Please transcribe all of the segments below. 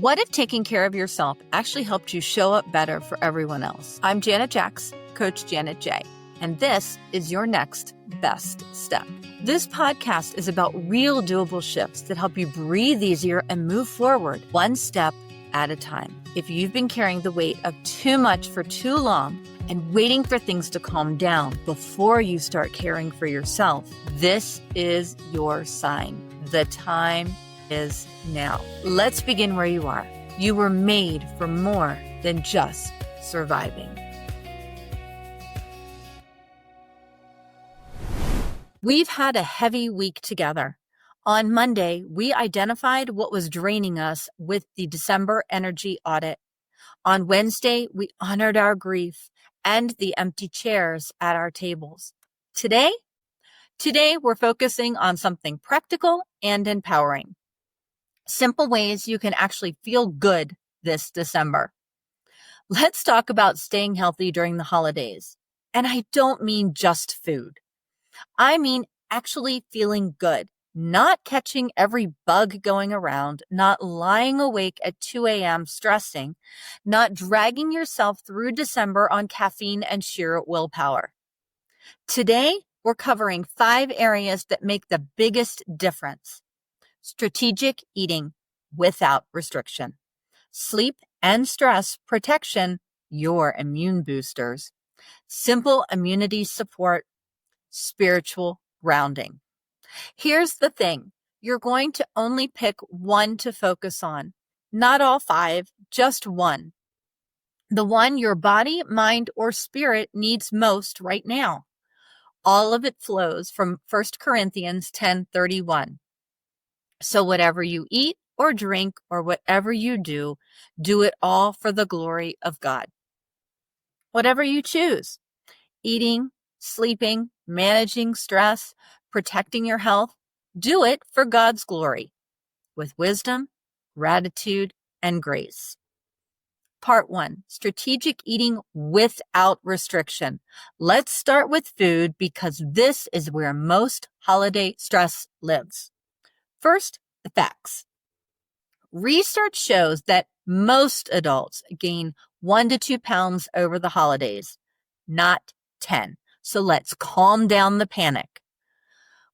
What if taking care of yourself actually helped you show up better for everyone else? I'm Janet Jacks, Coach Janet J, and this is your next best step. This podcast is about real doable shifts that help you breathe easier and move forward one step at a time. If you've been carrying the weight of too much for too long and waiting for things to calm down before you start caring for yourself, this is your sign. The time is now. Let's begin where you are. You were made for more than just surviving. We've had a heavy week together. On Monday, we identified what was draining us with the December energy audit. On Wednesday, we honored our grief and the empty chairs at our tables. Today we're focusing on something practical and empowering. Simple ways you can actually feel good this December. Let's talk about staying healthy during the holidays. And I don't mean just food. I mean actually feeling good, not catching every bug going around, not lying awake at 2 a.m. stressing, not dragging yourself through December on caffeine and sheer willpower. Today, we're covering 5 areas that make the biggest difference. Strategic eating without restriction. Sleep and stress protection, your immune boosters. Simple immunity support, spiritual grounding. Here's the thing. You're going to only pick one to focus on. Not all 5, just one. The one your body, mind, or spirit needs most right now. All of it flows from 1 Corinthians 10:31. So whatever you eat or drink or whatever you do it all for the glory of God. Whatever you choose, eating, sleeping, managing stress, protecting your health, do it for God's glory with wisdom, gratitude, and grace. Part 1, strategic eating without restriction. Let's start with food because this is where most holiday stress lives. First, the facts. Research shows that most adults gain 1 to 2 pounds over the holidays, not 10. So let's calm down the panic.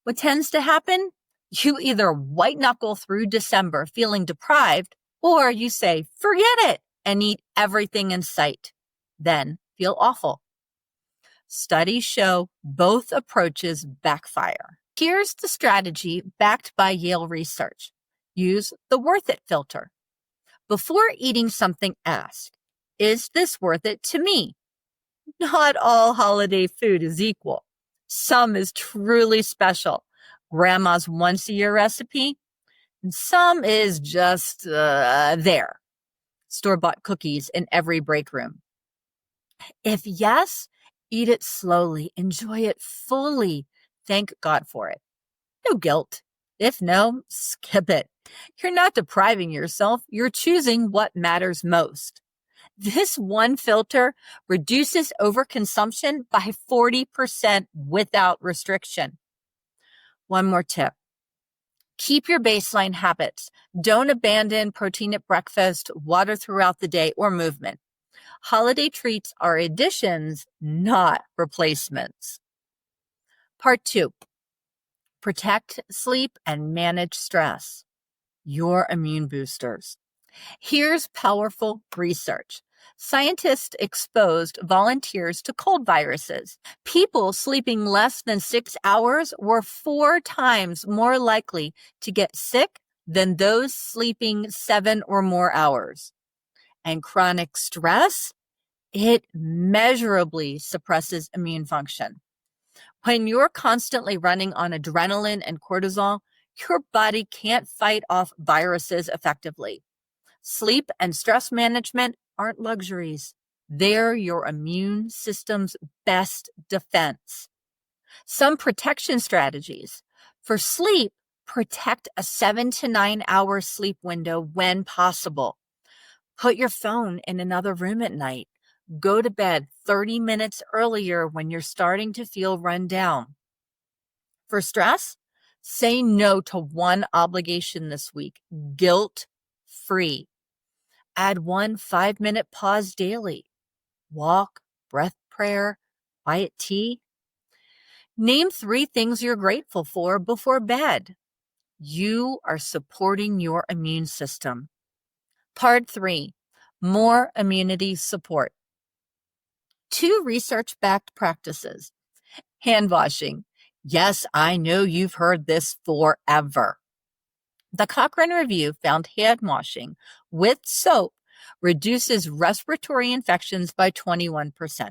What tends to happen? You either white knuckle through December feeling deprived, or you say, forget it, and eat everything in sight. Then feel awful. Studies show both approaches backfire. Here's the strategy backed by Yale research. Use the worth it filter. Before eating something, ask, is this worth it to me? Not all holiday food is equal. Some is truly special. Grandma's once-a-year recipe, and some is just there. Store-bought cookies in every break room. If yes, eat it slowly. Enjoy it fully. Thank God for it. No guilt. If no, skip it. You're not depriving yourself. You're choosing what matters most. This one filter reduces overconsumption by 40% without restriction. One more tip. Keep your baseline habits. Don't abandon protein at breakfast, water throughout the day, or movement. Holiday treats are additions, not replacements. Part 2. Protect sleep and manage stress. Your immune boosters. Here's powerful research. Scientists exposed volunteers to cold viruses. People sleeping less than 6 hours were 4 times more likely to get sick than those sleeping 7 or more hours. And chronic stress, it measurably suppresses immune function. When you're constantly running on adrenaline and cortisol, your body can't fight off viruses effectively. Sleep and stress management aren't luxuries. They're your immune system's best defense. Some protection strategies. For sleep, protect a 7 to 9 hour sleep window when possible. Put your phone in another room at night. Go to bed 30 minutes earlier when you're starting to feel run down. For stress, say no to one obligation this week, guilt-free. Add 1 5-minute pause daily. Walk, breath prayer, quiet tea. Name 3 things you're grateful for before bed. You are supporting your immune system. Part 3, more immunity support. 2 research-backed practices. Hand washing. Yes, I know you've heard this forever. The Cochrane Review found hand washing with soap reduces respiratory infections by 21%.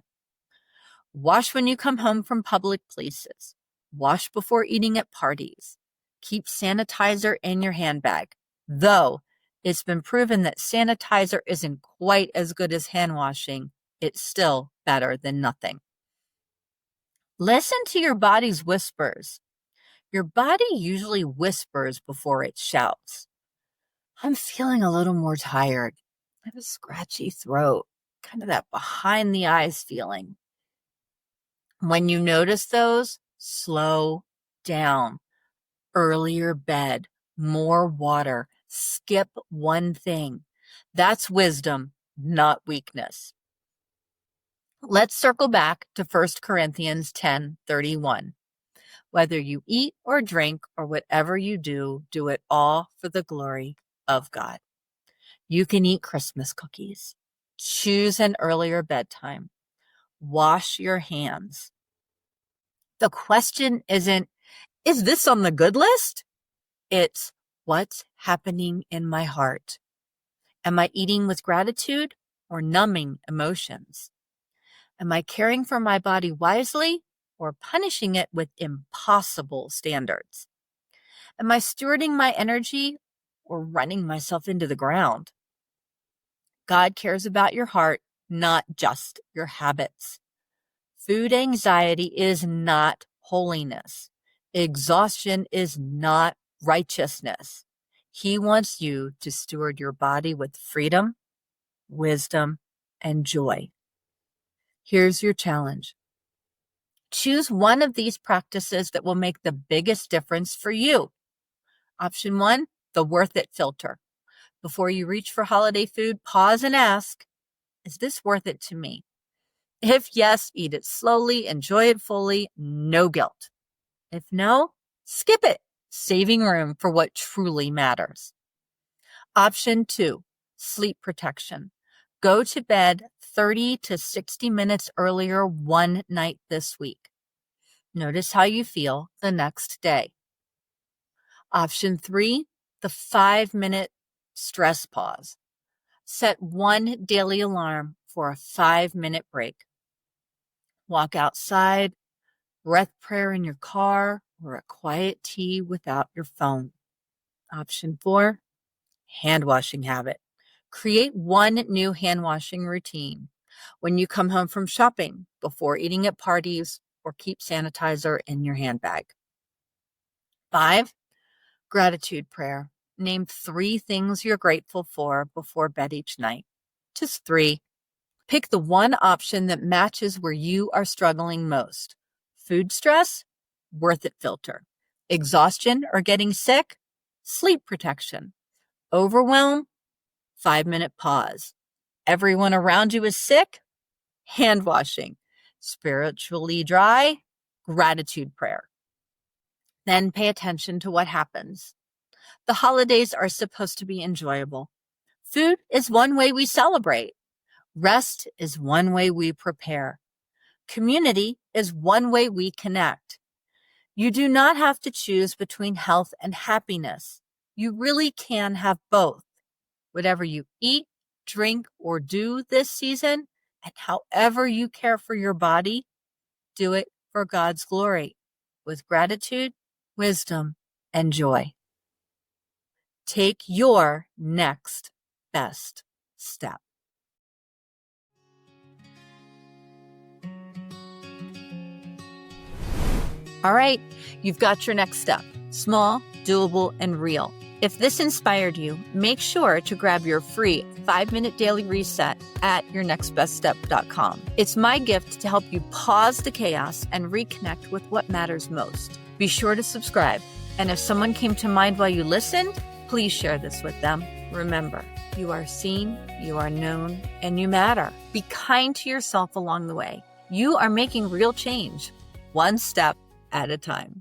Wash when you come home from public places. Wash before eating at parties. Keep sanitizer in your handbag. Though it's been proven that sanitizer isn't quite as good as hand washing, it's still better than nothing. Listen to your body's whispers. Your body usually whispers before it shouts. I'm feeling a little more tired. I have a scratchy throat, kind of that behind the eyes feeling. When you notice those, slow down. Earlier bed, more water, skip one thing. That's wisdom, not weakness. Let's circle back to 1 Corinthians 10:31. Whether you eat or drink or whatever you do, do it all for the glory of God. You can eat Christmas cookies. Choose an earlier bedtime. Wash your hands. The question isn't, is this on the good list? It's, what's happening in my heart? Am I eating with gratitude or numbing emotions? Am I caring for my body wisely or punishing it with impossible standards? Am I stewarding my energy or running myself into the ground? God cares about your heart, not just your habits. Food anxiety is not holiness. Exhaustion is not righteousness. He wants you to steward your body with freedom, wisdom, and joy. Here's your challenge. Choose one of these practices that will make the biggest difference for you. Option 1, the worth it filter. Before you reach for holiday food, pause and ask, is this worth it to me? If yes, eat it slowly, enjoy it fully, no guilt. If no, skip it, saving room for what truly matters. Option 2, sleep protection. Go to bed 30 to 60 minutes earlier one night this week. Notice how you feel the next day. Option 3, the 5-minute stress pause. Set one daily alarm for a 5-minute break. Walk outside, breath prayer in your car, or a quiet tea without your phone. Option 4, hand washing habit. Create one new hand washing routine. When you come home from shopping, before eating at parties, or keep sanitizer in your handbag. 5, gratitude prayer. Name 3 things you're grateful for before bed each night. Just 3. Pick the one option that matches where you are struggling most. Food stress? Worth it filter. Exhaustion or getting sick? Sleep protection. Overwhelm? 5-minute pause. Everyone around you is sick? Hand washing. Spiritually dry? Gratitude prayer. Then pay attention to what happens. The holidays are supposed to be enjoyable. Food is one way we celebrate. Rest is one way we prepare. Community is one way we connect. You do not have to choose between health and happiness. You really can have both. Whatever you eat, drink, or do this season, and however you care for your body, do it for God's glory, with gratitude, wisdom, and joy. Take your next best step. All right, you've got your next step. Small, doable, and real. If this inspired you, make sure to grab your free 5-minute daily reset at yournextbeststep.com. It's my gift to help you pause the chaos and reconnect with what matters most. Be sure to subscribe. And if someone came to mind while you listened, please share this with them. Remember, you are seen, you are known, and you matter. Be kind to yourself along the way. You are making real change, one step at a time.